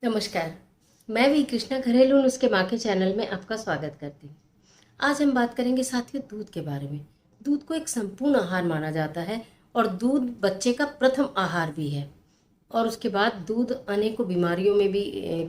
नमस्कार। मैं भी कृष्णा घरेलू नुस्खे माँ के चैनल में आपका स्वागत करती हूँ। आज हम बात करेंगे साथियों दूध के बारे में। दूध को एक संपूर्ण आहार माना जाता है और दूध बच्चे का प्रथम आहार भी है। और उसके बाद दूध अनेकों बीमारियों में भी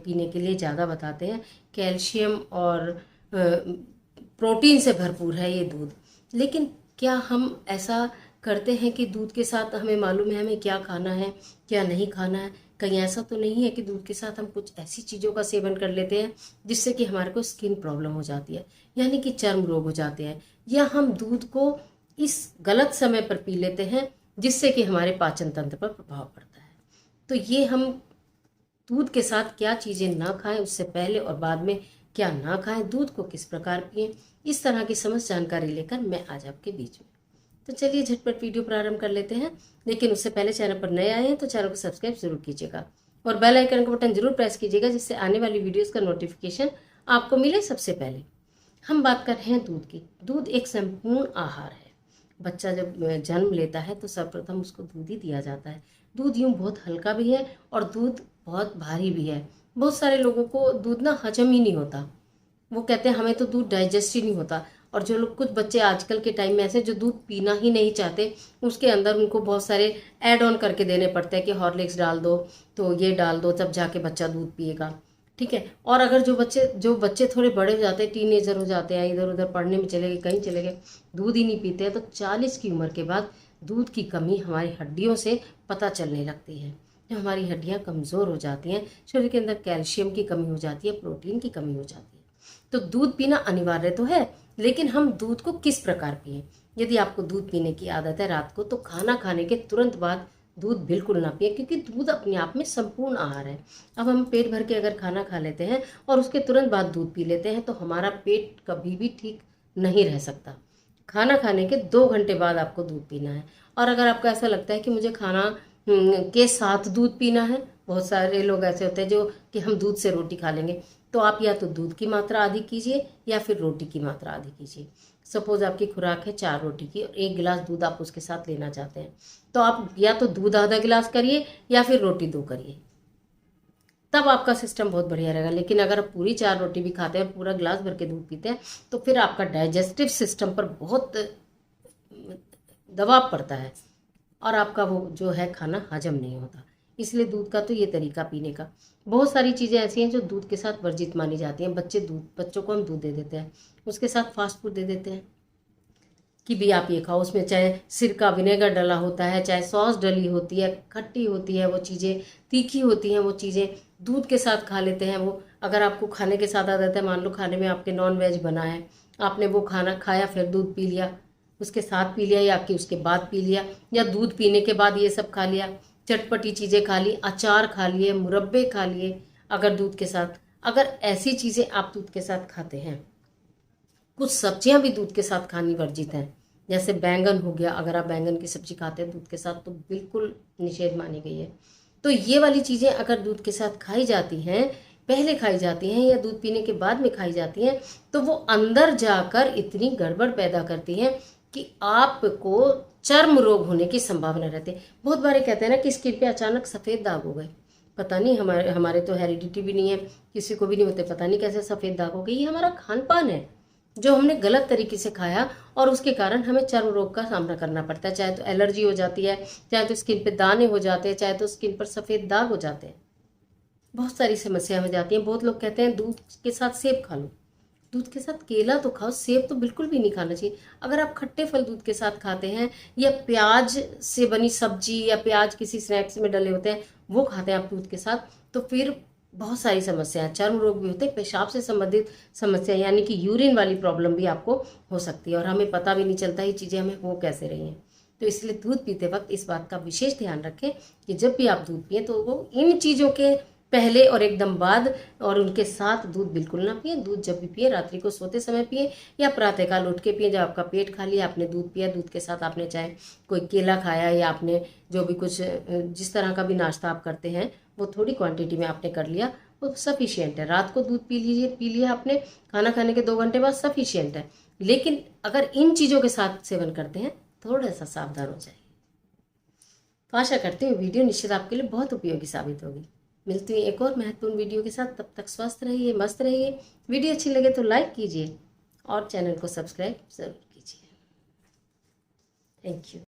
पीने के लिए ज़्यादा बताते हैं। कैल्शियम और प्रोटीन से भरपूर है ये दूध। लेकिन क्या हम ऐसा करते हैं कि दूध के साथ हमें मालूम है हमें क्या खाना है क्या नहीं खाना है? कहीं ऐसा तो नहीं है कि दूध के साथ हम कुछ ऐसी चीज़ों का सेवन कर लेते हैं जिससे कि हमारे को स्किन प्रॉब्लम हो जाती है, यानी कि चर्म रोग हो जाते हैं, या हम दूध को इस गलत समय पर पी लेते हैं जिससे कि हमारे पाचन तंत्र पर प्रभाव पड़ता है। तो ये हम दूध के साथ क्या चीज़ें ना खाएं, उससे पहले और बाद में क्या ना खाएं, दूध को किस प्रकार पिएं, इस तरह की समस्त जानकारी लेकर मैं आज आपके बीच में। तो चलिए झटपट वीडियो प्रारंभ कर लेते हैं। लेकिन उससे पहले चैनल पर नए आए हैं तो चैनल को सब्सक्राइब जरूर कीजिएगा और बेल आइकन का बटन जरूर प्रेस कीजिएगा जिससे आने वाली वीडियोस का नोटिफिकेशन आपको मिले सबसे पहले। हम बात कर रहे हैं दूध की। दूध एक संपूर्ण आहार है। बच्चा जब जन्म लेता है तो सर्वप्रथम उसको दूध ही दिया जाता है। दूध यूँ बहुत हल्का भी है और दूध बहुत भारी भी है। बहुत सारे लोगों को दूध ना हजम ही नहीं होता। वो कहते हैं हमें तो दूध डाइजेस्ट ही नहीं होता। और जो लोग, कुछ बच्चे आजकल के टाइम में ऐसे जो दूध पीना ही नहीं चाहते, उसके अंदर उनको बहुत सारे ऐड ऑन करके देने पड़ते हैं कि हॉर्लिक्स डाल दो, तो ये डाल दो, तब जाके बच्चा दूध पिएगा। ठीक है। और अगर जो बच्चे थोड़े बड़े हो जाते हैं, टीनेजर हो जाते हैं, इधर उधर पढ़ने में चले गए, कहीं चले गए, दूध ही नहीं पीते हैं, तो 40 की उम्र के बाद दूध की कमी हमारी हड्डियों से पता चलने लगती है। जब हमारी हड्डियाँ कमज़ोर हो जाती हैं, शरीर के अंदर कैल्शियम की कमी हो जाती है, प्रोटीन की कमी हो जाती है। तो दूध पीना अनिवार्य तो है, लेकिन हम दूध को किस प्रकार पिए? यदि आपको दूध पीने की आदत है रात को, तो खाना खाने के तुरंत बाद दूध बिल्कुल ना पिए, क्योंकि दूध अपने आप में संपूर्ण आहार है। अब हम पेट भर के अगर खाना खा लेते हैं और उसके तुरंत बाद दूध पी लेते हैं तो हमारा पेट कभी भी ठीक नहीं रह सकता। खाना खाने के 2 घंटे बाद आपको दूध पीना है। और अगर आपको ऐसा लगता है कि मुझे खाना के साथ दूध पीना है, बहुत सारे लोग ऐसे होते हैं जो कि हम दूध से रोटी खा लेंगे, तो आप या तो दूध की मात्रा आधी कीजिए या फिर रोटी की मात्रा आधी कीजिए। सपोज आपकी खुराक है 4 रोटी की और 1 गिलास दूध आप उसके साथ लेना चाहते हैं, तो आप या तो दूध आधा गिलास करिए या फिर रोटी 2 करिए, तब आपका सिस्टम बहुत बढ़िया रहेगा। लेकिन अगर आप पूरी 4 रोटी भी खाते हैं और पूरा गिलास भर के दूध पीते हैं तो फिर आपका डाइजेस्टिव सिस्टम पर बहुत दबाव पड़ता है और आपका वो जो है खाना हजम नहीं होता। इसलिए दूध का तो ये तरीका पीने का। बहुत सारी चीज़ें ऐसी हैं जो दूध के साथ वर्जित मानी जाती हैं। बच्चों को हम दूध दे देते हैं, उसके साथ फास्ट फूड दे देते हैं कि भी आप ये खाओ। उसमें चाहे सिरका विनेगर डला होता है, चाहे सॉस डली होती है, खट्टी होती है वो चीज़ें, तीखी होती हैं वो चीज़ें, दूध के साथ खा लेते हैं वो। अगर आपको खाने के साथ आदत है, मान लो खाने में आपके नॉन वेज बना है, आपने वो खाना खाया फिर दूध पी लिया, उसके साथ पी लिया या कि उसके बाद पी लिया, या दूध पीने के बाद ये सब खा लिया, चटपटी चीज़ें खा ली, अचार खा लिए, मुरब्बे खा लिए, अगर दूध के साथ, अगर ऐसी चीज़ें आप दूध के साथ खाते हैं। कुछ सब्जियां भी दूध के साथ खानी वर्जित हैं, जैसे बैंगन हो गया। अगर आप बैंगन की सब्जी खाते हैं दूध के साथ तो बिल्कुल निषेध मानी गई है। तो ये वाली चीज़ें अगर दूध के साथ खाई जाती हैं, पहले खाई जाती हैं या दूध पीने के बाद में खाई जाती हैं, तो वो अंदर जाकर इतनी गड़बड़ पैदा करती हैं कि आपको चर्म रोग होने की संभावना रहती है। बहुत बार कहते हैं ना कि स्किन पे अचानक सफ़ेद दाग हो गए। पता नहीं, हमारे हमारे तो हेरिडिटी भी नहीं है, किसी को भी नहीं होते, पता नहीं कैसे सफ़ेद दाग हो गए। ये हमारा खान पान है जो हमने गलत तरीके से खाया और उसके कारण हमें चर्म रोग का सामना करना पड़ता है। चाहे तो एलर्जी हो जाती है, चाहे तो स्किन पे दाने हो जाते हैं, चाहे तो स्किन पर सफ़ेद दाग हो जाते हैं। बहुत सारी समस्या हो जाती हैं। बहुत लोग कहते हैं दूध के साथ सेब खा लो। दूध के साथ केला तो खाओ, सेब तो बिल्कुल भी नहीं खाना चाहिए। अगर आप खट्टे फल दूध के साथ खाते हैं या प्याज से बनी सब्जी या प्याज किसी स्नैक्स में डले होते हैं वो खाते हैं आप दूध के साथ, तो फिर बहुत सारी समस्याएं, चर्म रोग भी होते हैं, पेशाब से संबंधित समस्या यानी कि यूरिन वाली प्रॉब्लम भी आपको हो सकती है और हमें पता भी नहीं चलता ये चीज़ें हमें हो कैसे रही हैं। तो इसलिए दूध पीते वक्त इस बात का विशेष ध्यान रखें कि जब भी आप दूध पिए तो वो इन चीज़ों के पहले और एकदम बाद और उनके साथ दूध बिल्कुल ना पिए। दूध जब भी पिए रात्रि को सोते समय पिए या प्रातःकाल उठ के पिए, जब आपका पेट खाली है, आपने दूध पिया, दूध के साथ आपने चाहे कोई केला खाया या आपने जो भी कुछ जिस तरह का भी नाश्ता आप करते हैं वो थोड़ी क्वांटिटी में आपने कर लिया, वो सफिशियंट है। रात को दूध पी लिया आपने खाना खाने के 2 घंटे बाद, सफिशियंट है। लेकिन अगर इन चीज़ों के साथ सेवन करते हैं थोड़ा सा सावधान हो जाइए। तो आशा करती हूँ वीडियो निश्चित आपके लिए बहुत उपयोगी साबित होगी। मिलती हूँ एक और महत्वपूर्ण वीडियो के साथ। तब तक स्वस्थ रहिए, मस्त रहिए। वीडियो अच्छी लगे तो लाइक कीजिए और चैनल को सब्सक्राइब ज़रूर कीजिए। Thank you.